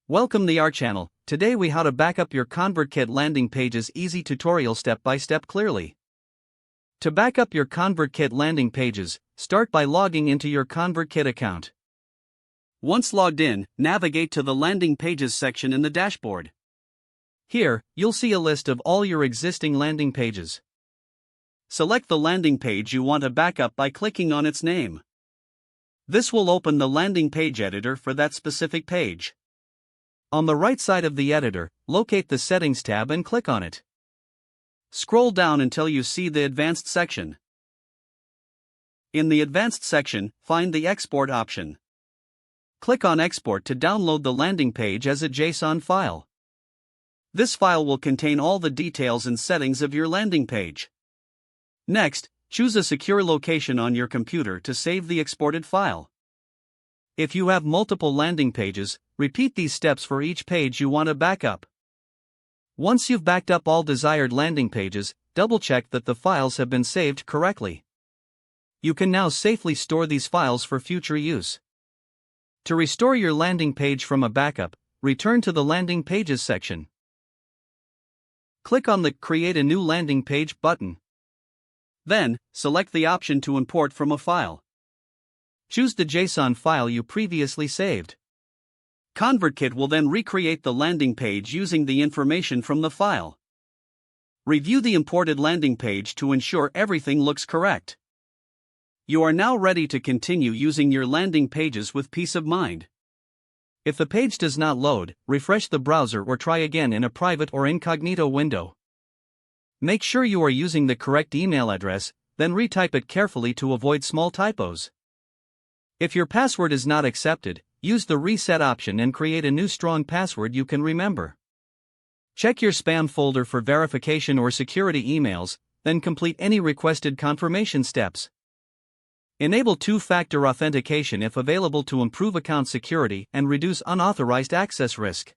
Welcome to our channel. Today we how to back up your ConvertKit landing pages easy tutorial step by step clearly. To back up your ConvertKit landing pages, start by logging into your ConvertKit account. Once logged in, navigate to the landing pages section in the dashboard. Here, you'll see a list of all your existing landing pages. Select the landing page you want to back up by clicking on its name. This will open the landing page editor for that specific page. On the right side of the editor, locate the Settings tab and click on it. Scroll down until you see the Advanced section. In the Advanced section, find the Export option. Click on Export to download the landing page as a JSON file. This file will contain all the details and settings of your landing page. Next, choose a secure location on your computer to save the exported file. If you have multiple landing pages, repeat these steps for each page you want to back up. Once you've backed up all desired landing pages, double-check that the files have been saved correctly. You can now safely store these files for future use. To restore your landing page from a backup, return to the Landing Pages section. Click on the Create a New Landing Page button. Then, select the option to import from a file. Choose the JSON file you previously saved. ConvertKit will then recreate the landing page using the information from the file. Review the imported landing page to ensure everything looks correct. You are now ready to continue using your landing pages with peace of mind. If the page does not load, refresh the browser or try again in a private or incognito window. Make sure you are using the correct email address, then retype it carefully to avoid small typos. If your password is not accepted, use the Reset option and create a new strong password you can remember. Check your spam folder for verification or security emails, then complete any requested confirmation steps. Enable two-factor authentication if available to improve account security and reduce unauthorized access risk.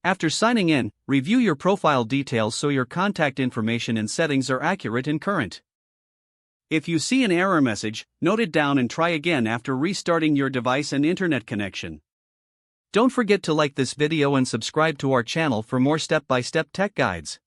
After signing in, review your profile details so your contact information and settings are accurate and current. If you see an error message, note it down and try again after restarting your device and internet connection. Don't forget to like this video and subscribe to our channel for more step-by-step tech guides.